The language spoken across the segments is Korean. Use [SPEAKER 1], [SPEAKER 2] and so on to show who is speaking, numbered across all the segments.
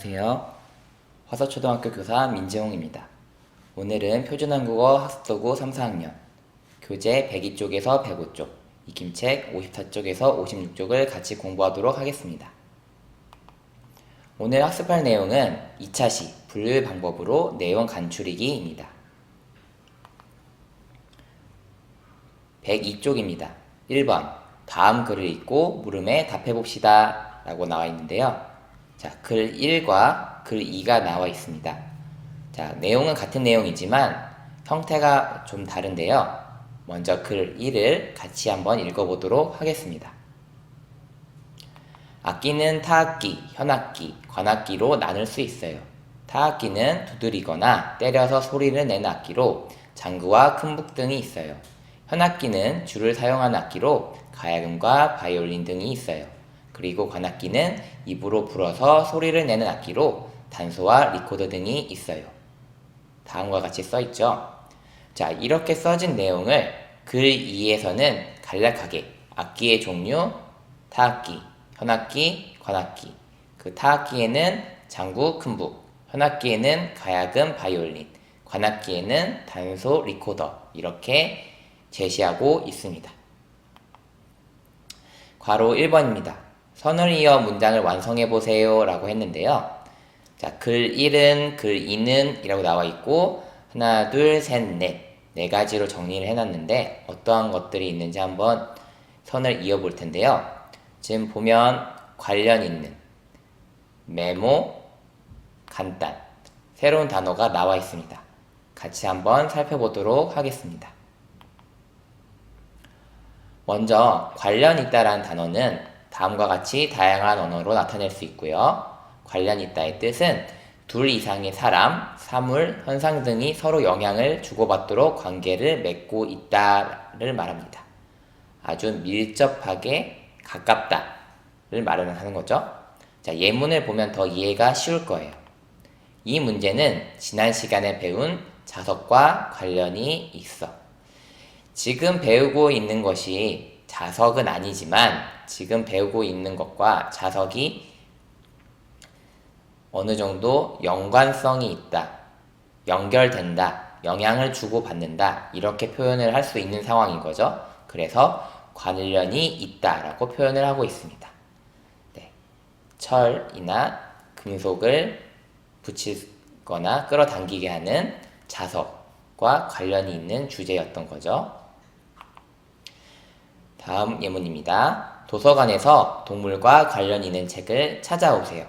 [SPEAKER 1] 안녕하세요. 화서초등학교 교사 민재홍입니다. 오늘은 표준한국어 학습도구 3, 4학년 교재 102쪽에서 105쪽, 익힘책 54쪽에서 56쪽을 같이 공부하도록 하겠습니다. 오늘 학습할 내용은 2차 시 분류 방법으로 내용 간추리기입니다. 102쪽입니다. 1번 다음 글을 읽고 물음에 답해봅시다 라고 나와 있는데요. 자, 글 1과 글 2가 나와 있습니다. 자, 내용은 같은 내용이지만 형태가 좀 다른데요. 먼저 글 1을 같이 한번 읽어보도록 하겠습니다. 악기는 타악기, 현악기, 관악기로 나눌 수 있어요. 타악기는 두드리거나 때려서 소리를 내는 악기로 장구와 큰북 등이 있어요. 현악기는 줄을 사용하는 악기로 가야금과 바이올린 등이 있어요. 그리고 관악기는 입으로 불어서 소리를 내는 악기로 단소와 리코더 등이 있어요. 다음과 같이 써있죠. 자, 이렇게 써진 내용을 글 2에서는 간략하게 악기의 종류, 타악기, 현악기, 관악기, 그 타악기에는 장구, 큰북, 현악기에는 가야금, 바이올린, 관악기에는 단소, 리코더 이렇게 제시하고 있습니다. 괄호 1번입니다. 선을 이어 문장을 완성해보세요 라고 했는데요. 자, 글 1은, 글 2는 이라고 나와 있고 하나, 둘, 셋, 넷, 네 가지로 정리를 해놨는데 어떠한 것들이 있는지 한번 선을 이어볼 텐데요. 지금 보면 관련 있는, 메모, 간단, 새로운 단어가 나와 있습니다. 같이 한번 살펴보도록 하겠습니다. 먼저 관련 있다라는 단어는 다음과 같이 다양한 언어로 나타낼 수 있고요. 관련 있다의 뜻은 둘 이상의 사람, 사물, 현상 등이 서로 영향을 주고받도록 관계를 맺고 있다를 말합니다. 아주 밀접하게 가깝다를 말을 하는 거죠. 자, 예문을 보면 더 이해가 쉬울 거예요. 이 문제는 지난 시간에 배운 자석과 관련이 있어. 지금 배우고 있는 것이 자석은 아니지만 지금 배우고 있는 것과 자석이 어느 정도 연관성이 있다, 연결된다, 영향을 주고받는다 이렇게 표현을 할 수 있는 상황인 거죠. 그래서 관련이 있다라고 표현을 하고 있습니다. 네. 철이나 금속을 붙이거나 끌어당기게 하는 자석과 관련이 있는 주제였던 거죠. 다음 예문입니다. 도서관에서 동물과 관련 있는 책을 찾아오세요.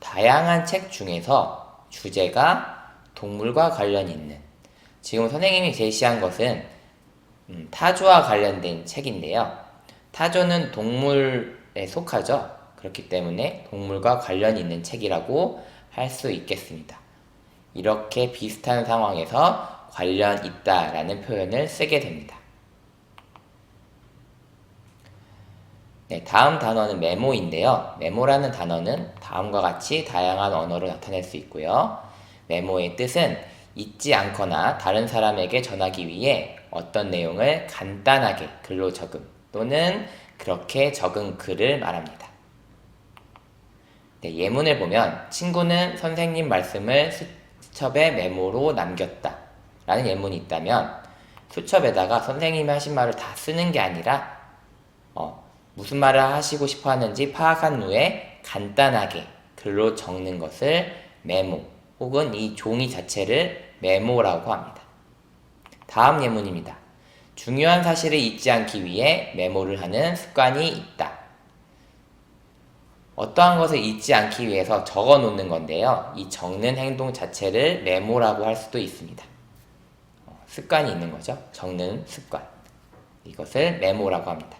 [SPEAKER 1] 다양한 책 중에서 주제가 동물과 관련이 있는, 지금 선생님이 제시한 것은 타조와 관련된 책인데요. 타조는 동물에 속하죠. 그렇기 때문에 동물과 관련이 있는 책이라고 할 수 있겠습니다. 이렇게 비슷한 상황에서 관련 있다라는 표현을 쓰게 됩니다. 네, 다음 단어는 메모인데요. 메모라는 단어는 다음과 같이 다양한 언어로 나타낼 수 있고요. 메모의 뜻은 잊지 않거나 다른 사람에게 전하기 위해 어떤 내용을 간단하게 글로 적음 또는 그렇게 적은 글을 말합니다. 네, 예문을 보면 친구는 선생님 말씀을 수첩에 메모로 남겼다 라는 예문이 있다면 수첩에다가 선생님이 하신 말을 다 쓰는 게 아니라 무슨 말을 하시고 싶어 하는지 파악한 후에 간단하게 글로 적는 것을 메모 혹은 이 종이 자체를 메모라고 합니다. 다음 예문입니다. 중요한 사실을 잊지 않기 위해 메모를 하는 습관이 있다. 어떠한 것을 잊지 않기 위해서 적어 놓는 건데요. 이 적는 행동 자체를 메모라고 할 수도 있습니다. 습관이 있는 거죠. 적는 습관. 이것을 메모라고 합니다.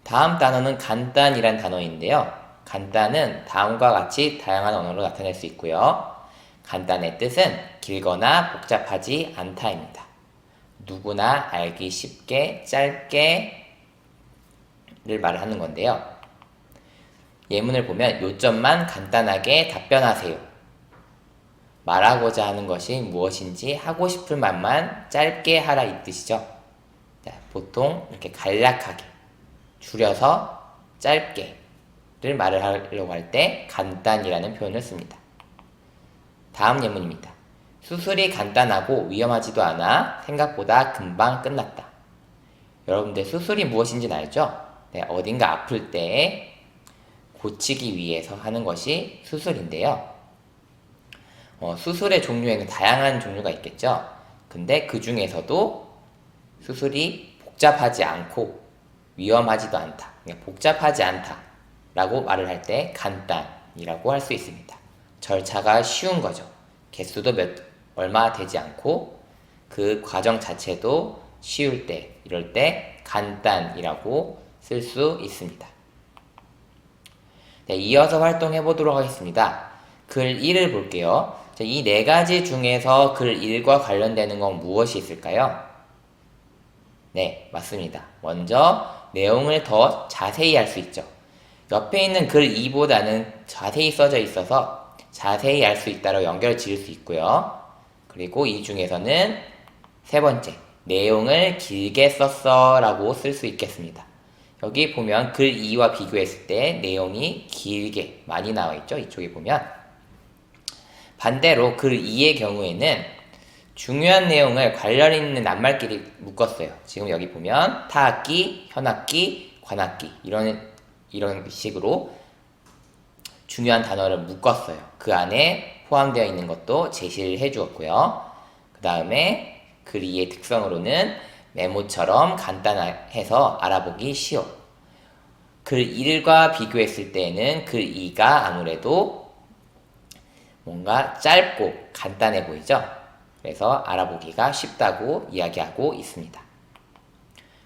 [SPEAKER 1] 다음 단어는 간단이란 단어인데요. 간단은 다음과 같이 다양한 언어로 나타낼 수 있고요. 간단의 뜻은 길거나 복잡하지 않다입니다. 누구나 알기 쉽게 짧게를 말하는 건데요. 예문을 보면 요점만 간단하게 답변하세요. 말하고자 하는 것이 무엇인지 하고 싶은 말만 짧게 하라 이 뜻이죠. 보통 이렇게 간략하게 줄여서 짧게를 말을 하려고 할 때 간단이라는 표현을 씁니다. 다음 예문입니다. 수술이 간단하고 위험하지도 않아 생각보다 금방 끝났다. 여러분들 수술이 무엇인지는 알죠? 네, 어딘가 아플 때 고치기 위해서 하는 것이 수술인데요. 수술의 종류에는 다양한 종류가 있겠죠? 근데 그 중에서도 수술이 복잡하지 않고 위험하지도 않다. 그러니까 복잡하지 않다 라고 말을 할 때 간단이라고 할 수 있습니다. 절차가 쉬운 거죠. 개수도 얼마 되지 않고 그 과정 자체도 쉬울 때, 이럴 때 간단이라고 쓸 수 있습니다. 네, 이어서 활동해 보도록 하겠습니다. 글 1을 볼게요. 이 네 가지 중에서 글 1과 관련되는 건 무엇이 있을까요? 네, 맞습니다. 먼저 내용을 더 자세히 알 수 있죠. 옆에 있는 글 2보다는 자세히 써져 있어서 자세히 알 수 있다로 연결 지을 수 있고요. 그리고 이 중에서는 세 번째, 내용을 길게 썼어 라고 쓸 수 있겠습니다. 여기 보면 글 2와 비교했을 때 내용이 길게 많이 나와 있죠. 이쪽에 보면. 반대로 글 2의 경우에는 중요한 내용을 관련 있는 낱말끼리 묶었어요. 지금 여기 보면 타악기, 현악기, 관악기 이런 식으로 중요한 단어를 묶었어요. 그 안에 포함되어 있는 것도 제시를 해주었고요. 그 다음에 글 2의 특성으로는 메모처럼 간단해서 알아보기 쉬워. 글 1과 비교했을 때는 글 2가 아무래도 뭔가 짧고 간단해 보이죠? 그래서 알아보기가 쉽다고 이야기하고 있습니다.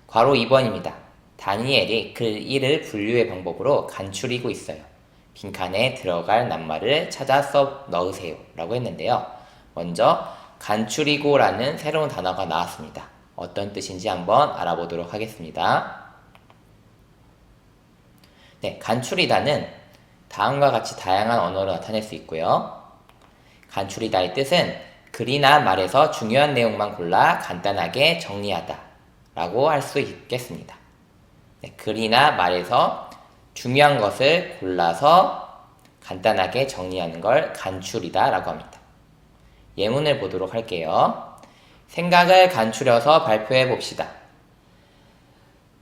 [SPEAKER 1] 괄호 2번입니다. 다니엘이 글 1을 분류의 방법으로 간추리고 있어요. 빈칸에 들어갈 낱말을 찾아 써 넣으세요 라고 했는데요. 먼저 간추리고 라는 새로운 단어가 나왔습니다. 어떤 뜻인지 한번 알아보도록 하겠습니다. 네, 간추리다는 다음과 같이 다양한 언어로 나타낼 수 있고요. 간추리다의 뜻은 글이나 말에서 중요한 내용만 골라 간단하게 정리하다 라고 할 수 있겠습니다. 네, 글이나 말에서 중요한 것을 골라서 간단하게 정리하는 걸 간추리다 라고 합니다. 예문을 보도록 할게요. 생각을 간추려서 발표해 봅시다.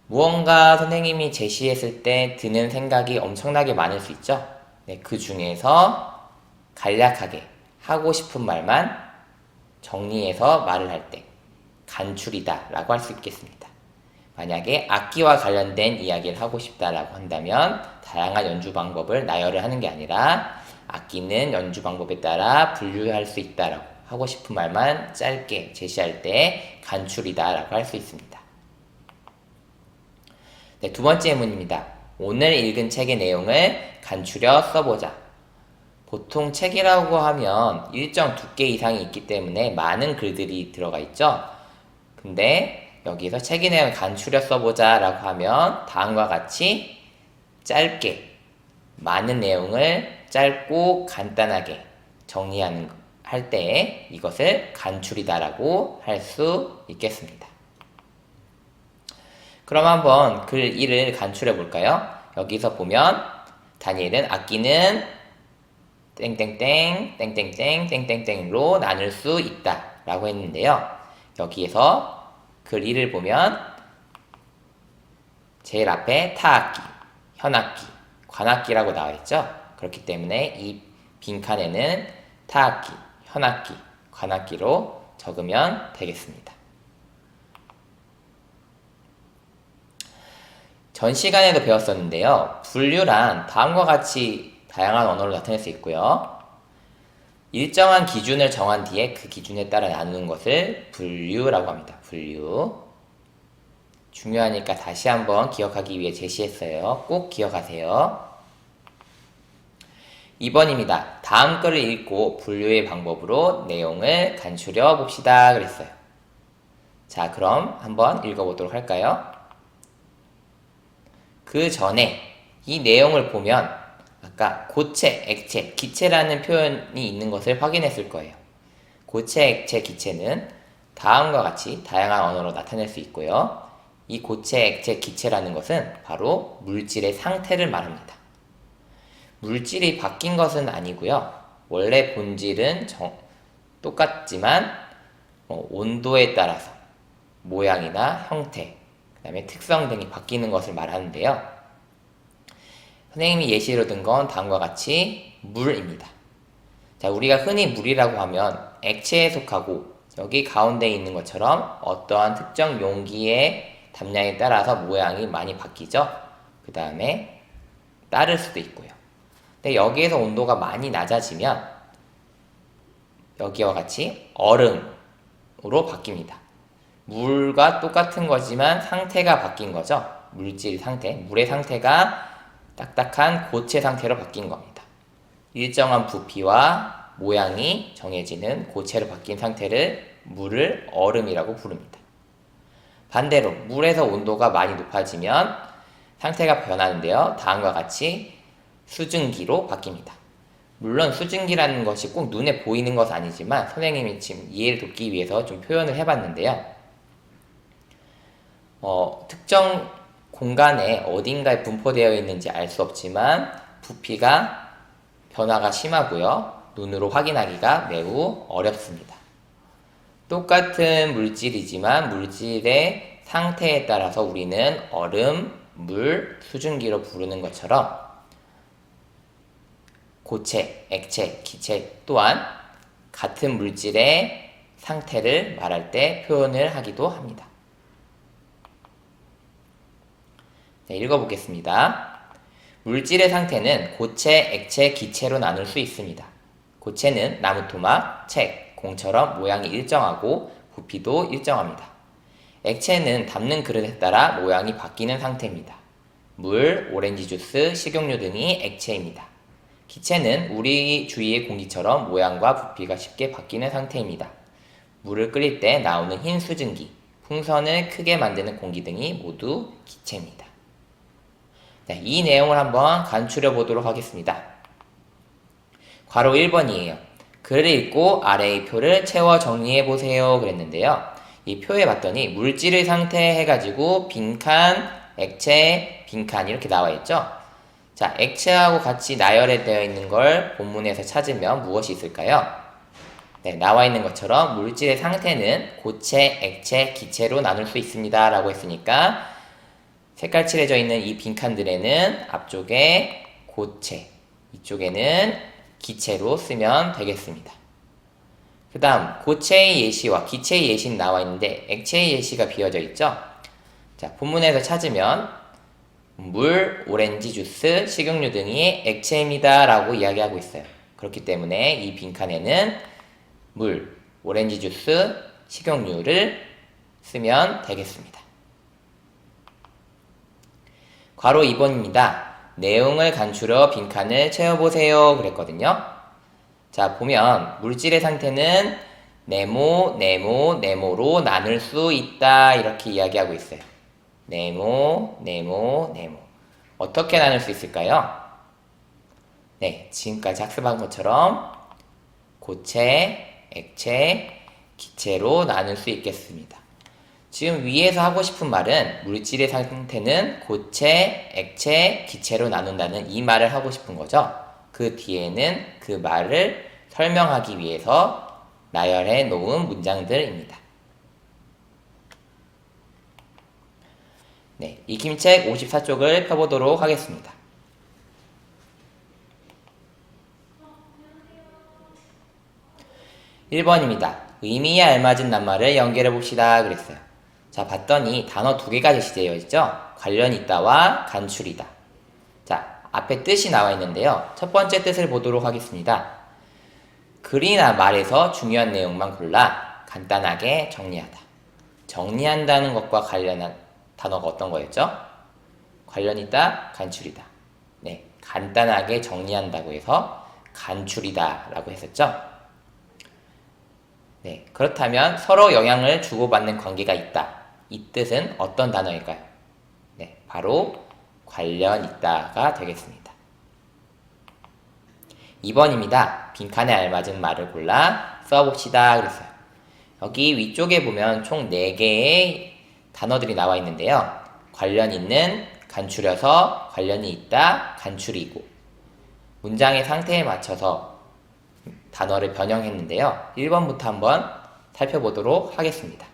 [SPEAKER 1] 무언가 선생님이 제시했을 때 드는 생각이 엄청나게 많을 수 있죠? 네, 그 중에서 간략하게 하고 싶은 말만 정리해서 말을 할 때 간추리다 라고 할 수 있겠습니다. 만약에 악기와 관련된 이야기를 하고 싶다라고 한다면 다양한 연주 방법을 나열을 하는 게 아니라 악기는 연주 방법에 따라 분류할 수 있다라고 하고 싶은 말만 짧게 제시할 때 간추리다 라고 할 수 있습니다. 네, 두 번째 예문입니다. 오늘 읽은 책의 내용을 간추려 써보자. 보통 책이라고 하면 일정 두께 이상이 있기 때문에 많은 글들이 들어가 있죠. 근데 여기서 책의 내용을 간추려 써보자 라고 하면 다음과 같이 짧게 많은 내용을 짧고 간단하게 정리하는 할 때 이것을 간추리다 라고 할 수 있겠습니다. 그럼 한번 글 1을 간추려 볼까요? 여기서 보면 다니엘은 악기는 땡땡땡 땡땡땡 땡땡땡으로 나눌 수 있다 라고 했는데요. 여기에서 글 1을 보면 제일 앞에 타악기, 현악기, 관악기라고 나와 있죠. 그렇기 때문에 이 빈칸에는 타악기, 현악기, 관악기로 적으면 되겠습니다. 전 시간에도 배웠었는데요. 분류란 다음과 같이 다양한 언어로 나타낼 수 있고요. 일정한 기준을 정한 뒤에 그 기준에 따라 나누는 것을 분류라고 합니다. 분류. 중요하니까 다시 한번 기억하기 위해 제시했어요. 꼭 기억하세요. 2번입니다. 다음 글을 읽고 분류의 방법으로 내용을 간추려 봅시다 그랬어요. 자, 그럼 한번 읽어보도록 할까요? 그 전에 이 내용을 보면 아까 고체, 액체, 기체라는 표현이 있는 것을 확인했을 거예요. 고체, 액체, 기체는 다음과 같이 다양한 언어로 나타낼 수 있고요. 이 고체, 액체, 기체라는 것은 바로 물질의 상태를 말합니다. 물질이 바뀐 것은 아니고요. 원래 본질은 똑같지만 온도에 따라서 모양이나 형태, 그 다음에 특성 등이 바뀌는 것을 말하는데요. 선생님이 예시로 든 건 다음과 같이 물입니다. 자, 우리가 흔히 물이라고 하면 액체에 속하고 여기 가운데 있는 것처럼 어떠한 특정 용기의 담량에 따라서 모양이 많이 바뀌죠. 그 다음에 따를 수도 있고요. 근데 여기에서 온도가 많이 낮아지면 여기와 같이 얼음으로 바뀝니다. 물과 똑같은 거지만 상태가 바뀐 거죠. 물질 상태, 물의 상태가 딱딱한 고체 상태로 바뀐 겁니다. 일정한 부피와 모양이 정해지는 고체로 바뀐 상태를 물을 얼음이라고 부릅니다. 반대로 물에서 온도가 많이 높아지면 상태가 변하는데요. 다음과 같이 수증기로 바뀝니다. 물론 수증기라는 것이 꼭 눈에 보이는 것은 아니지만 선생님이 지금 이해를 돕기 위해서 좀 표현을 해봤는데요. 특정 공간에 어딘가에 분포되어 있는지 알 수 없지만 부피가 변화가 심하고요. 눈으로 확인하기가 매우 어렵습니다. 똑같은 물질이지만 물질의 상태에 따라서 우리는 얼음, 물, 수증기로 부르는 것처럼 고체, 액체, 기체 또한 같은 물질의 상태를 말할 때 표현을 하기도 합니다. 네, 읽어보겠습니다. 물질의 상태는 고체, 액체, 기체로 나눌 수 있습니다. 고체는 나무토막, 책, 공처럼 모양이 일정하고 부피도 일정합니다. 액체는 담는 그릇에 따라 모양이 바뀌는 상태입니다. 물, 오렌지 주스, 식용유 등이 액체입니다. 기체는 우리 주위의 공기처럼 모양과 부피가 쉽게 바뀌는 상태입니다. 물을 끓일 때 나오는 흰 수증기, 풍선을 크게 만드는 공기 등이 모두 기체입니다. 네, 이 내용을 한번 간추려 보도록 하겠습니다. 괄호 1번이에요. 글을 읽고 아래의 표를 채워 정리해 보세요 그랬는데요. 이 표에 봤더니 물질의 상태 해가지고 빈칸, 액체, 빈칸 이렇게 나와 있죠. 자, 액체하고 같이 나열되어 있는 걸 본문에서 찾으면 무엇이 있을까요? 네, 나와 있는 것처럼 물질의 상태는 고체, 액체, 기체로 나눌 수 있습니다 라고 했으니까 색깔 칠해져 있는 이 빈칸들에는 앞쪽에 고체, 이쪽에는 기체로 쓰면 되겠습니다. 그 다음 고체의 예시와 기체의 예시는 나와 있는데 액체의 예시가 비어져 있죠. 자, 본문에서 찾으면 물, 오렌지 주스, 식용유 등이 액체입니다 라고 이야기하고 있어요. 그렇기 때문에 이 빈칸에는 물, 오렌지 주스, 식용유를 쓰면 되겠습니다. 괄호 2번입니다. 내용을 간추려 빈칸을 채워보세요 그랬거든요. 자, 보면 물질의 상태는 네모, 네모, 네모로 나눌 수 있다 이렇게 이야기하고 있어요. 네모, 네모, 네모. 어떻게 나눌 수 있을까요? 네, 지금까지 학습한 것처럼 고체, 액체, 기체로 나눌 수 있겠습니다. 지금 위에서 하고 싶은 말은 물질의 상태는 고체, 액체, 기체로 나눈다는 이 말을 하고 싶은 거죠. 그 뒤에는 그 말을 설명하기 위해서 나열해 놓은 문장들입니다. 네, 익힘책 54쪽을 펴보도록 하겠습니다. 1번입니다. 의미에 알맞은 낱말을 연결해 봅시다 그랬어요. 자, 봤더니 단어 두 개가 제시되어 있죠. 관련 있다와 간추리다. 자, 앞에 뜻이 나와 있는데요. 첫 번째 뜻을 보도록 하겠습니다. 글이나 말에서 중요한 내용만 골라 간단하게 정리하다. 정리한다는 것과 관련한 단어가 어떤 거였죠? 관련 있다, 간추리다. 네, 간단하게 정리한다고 해서 간추리다 라고 했었죠. 네, 그렇다면 서로 영향을 주고받는 관계가 있다. 이 뜻은 어떤 단어일까요? 네, 바로 관련 있다가 되겠습니다. 2번입니다. 빈칸에 알맞은 말을 골라 써봅시다 그랬어요. 여기 위쪽에 보면 총 4개의 단어들이 나와 있는데요. 관련 있는, 간추려서, 관련이 있다, 간추리고. 문장의 상태에 맞춰서 단어를 변형했는데요. 1번부터 한번 살펴보도록 하겠습니다.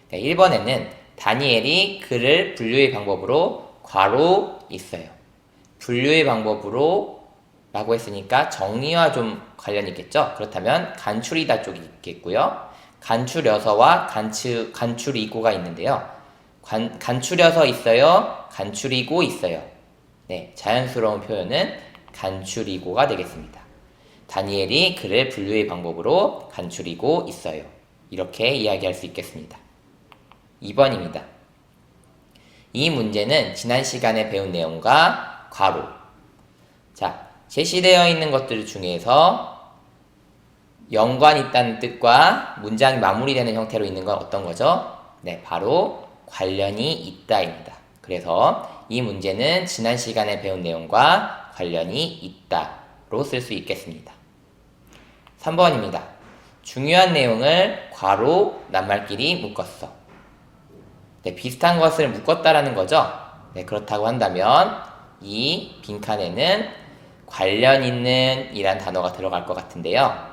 [SPEAKER 1] 네, 1번에는 다니엘이 그를 분류의 방법으로 괄호 있어요. 분류의 방법으로 라고 했으니까 정리와 좀 관련이 있겠죠? 그렇다면 간추리다 쪽이 있겠고요. 간추려서와 간추리고가 있는데요. 간추려서 있어요. 간추리고 있어요. 네, 자연스러운 표현은 간추리고가 되겠습니다. 다니엘이 그를 분류의 방법으로 간추리고 있어요. 이렇게 이야기할 수 있겠습니다. 2번입니다. 이 문제는 지난 시간에 배운 내용과 괄호. 자, 제시되어 있는 것들 중에서 연관 있다는 뜻과 문장이 마무리되는 형태로 있는 건 어떤 거죠? 네, 바로 관련이 있다입니다. 그래서 이 문제는 지난 시간에 배운 내용과 관련이 있다로 쓸 수 있겠습니다. 3번입니다. 중요한 내용을 괄호 낱말끼리 묶었어. 네, 비슷한 것을 묶었다라는 거죠. 네, 그렇다고 한다면 이 빈칸에는 관련 있는 이란 단어가 들어갈 것 같은데요.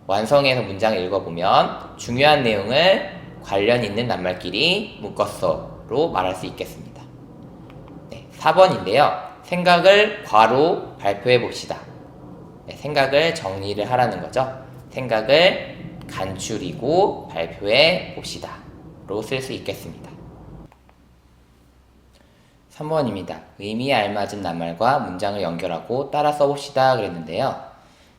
[SPEAKER 1] 완성해서 문장을 읽어보면 중요한 내용을 관련 있는 낱말끼리 묶었어로 말할 수 있겠습니다. 네, 4번인데요. 생각을 괄호 발표해 봅시다. 네, 생각을 정리를 하라는 거죠. 생각을 간추리고 발표해 봅시다. 로 쓸 수 있겠습니다. 3번입니다. 의미에 알맞은 낱말과 문장을 연결하고 따라 써봅시다 그랬는데요.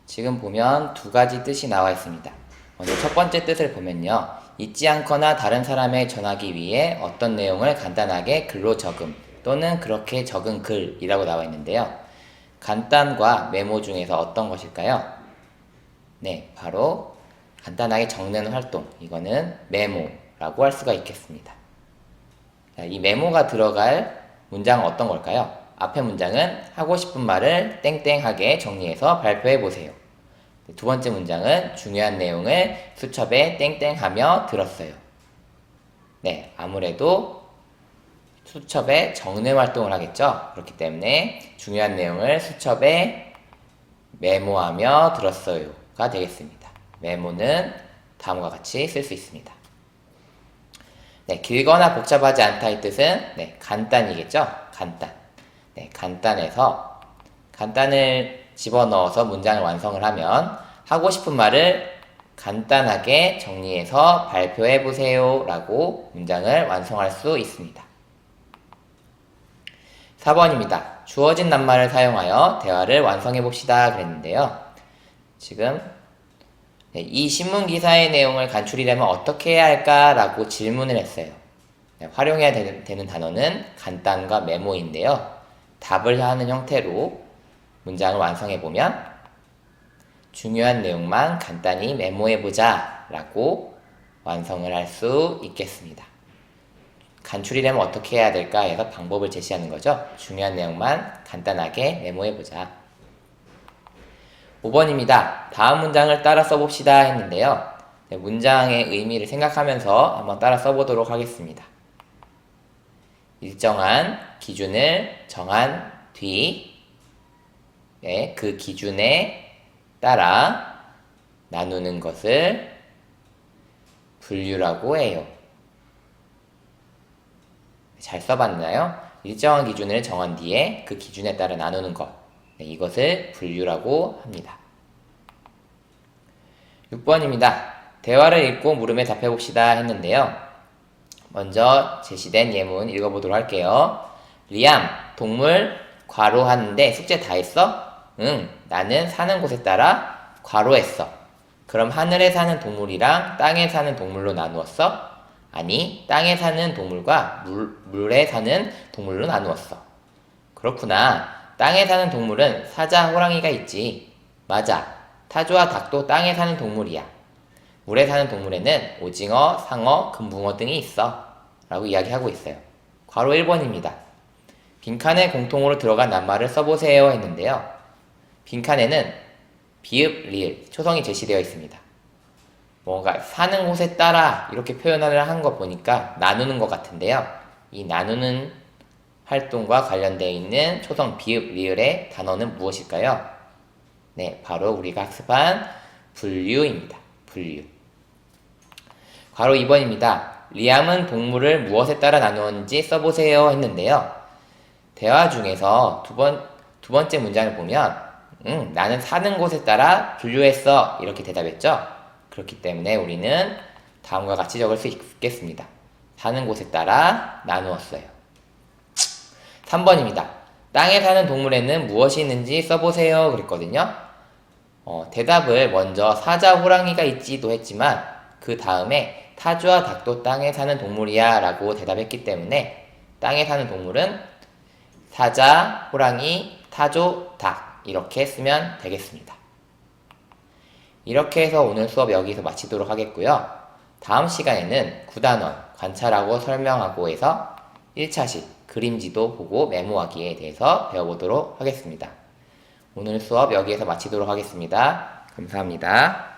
[SPEAKER 1] 지금 보면 두 가지 뜻이 나와 있습니다. 먼저 첫 번째 뜻을 보면요. 잊지 않거나 다른 사람에 전하기 위해 어떤 내용을 간단하게 글로 적음 또는 그렇게 적은 글이라고 나와 있는데요. 간단과 메모 중에서 어떤 것일까요? 네, 바로 간단하게 적는 활동, 이거는 메모라고 할 수가 있겠습니다. 자, 이 메모가 들어갈 문장은 어떤 걸까요? 앞의 문장은 하고 싶은 말을 땡땡하게 정리해서 발표해 보세요. 두 번째 문장은 중요한 내용을 수첩에 땡땡하며 들었어요. 네, 아무래도 수첩에 적는 활동을 하겠죠. 그렇기 때문에 중요한 내용을 수첩에 메모하며 들었어요가 되겠습니다. 메모는 다음과 같이 쓸 수 있습니다. 네, 길거나 복잡하지 않다의 뜻은 네, 간단이겠죠. 간단. 네, 간단해서 간단을 집어넣어서 문장을 완성을 하면 하고 싶은 말을 간단하게 정리해서 발표해 보세요 라고 문장을 완성할 수 있습니다. 4번입니다. 주어진 낱말을 사용하여 대화를 완성해 봅시다 그랬는데요. 지금 네, 이 신문 기사의 내용을 간추리려면 어떻게 해야 할까 라고 질문을 했어요. 네, 활용해야 되는 단어는 간단과 메모인데요. 답을 하는 형태로 문장을 완성해보면 중요한 내용만 간단히 메모해보자 라고 완성을 할 수 있겠습니다. 간추리려면 어떻게 해야 될까 해서 방법을 제시하는 거죠. 중요한 내용만 간단하게 메모해보자. 5번입니다. 다음 문장을 따라 써봅시다 했는데요. 네, 문장의 의미를 생각하면서 한번 따라 써보도록 하겠습니다. 일정한 기준을 정한 뒤, 네, 그 기준에 따라 나누는 것을 분류라고 해요. 잘 써봤나요? 일정한 기준을 정한 뒤에 그 기준에 따라 나누는 것, 네, 이것을 분류라고 합니다. 6번입니다. 대화를 읽고 물음에 답해봅시다 했는데요. 먼저 제시된 예문 읽어보도록 할게요. 리암, 동물 괄호하는데 숙제 다 했어? 응, 나는 사는 곳에 따라 괄호했어. 그럼 하늘에 사는 동물이랑 땅에 사는 동물로 나누었어? 아니, 땅에 사는 동물과 물에 사는 동물로 나누었어. 그렇구나. 땅에 사는 동물은 사자, 호랑이가 있지. 맞아. 타조와 닭도 땅에 사는 동물이야. 물에 사는 동물에는 오징어, 상어, 금붕어 등이 있어. 라고 이야기하고 있어요. 괄호 1번입니다. 빈칸에 공통으로 들어간 낱말을 써보세요 했는데요. 빈칸에는 비읍, 리을, 초성이 제시되어 있습니다. 뭔가 사는 곳에 따라 이렇게 표현을 한 거 보니까 나누는 것 같은데요. 이 나누는 활동과 관련되어 있는 초성 비읍, 리을의 단어는 무엇일까요? 네, 바로 우리가 학습한 분류입니다. 분류. 괄호 2번입니다. 리암은 동물을 무엇에 따라 나누었는지 써보세요 했는데요. 대화 중에서 두 번째 문장을 보면 나는 사는 곳에 따라 분류했어 이렇게 대답했죠. 그렇기 때문에 우리는 다음과 같이 적을 수 있겠습니다. 사는 곳에 따라 나누었어요. 3번입니다. 땅에 사는 동물에는 무엇이 있는지 써보세요 그랬거든요. 대답을 먼저 사자, 호랑이가 있지도 했지만 그 다음에 타조와 닭도 땅에 사는 동물이야 라고 대답했기 때문에 땅에 사는 동물은 사자, 호랑이, 타조, 닭 이렇게 쓰면 되겠습니다. 이렇게 해서 오늘 수업 여기서 마치도록 하겠고요. 다음 시간에는 9단원 관찰하고 설명하고 해서 1차식 그림지도 보고 메모하기에 대해서 배워보도록 하겠습니다. 오늘 수업 여기에서 마치도록 하겠습니다. 감사합니다.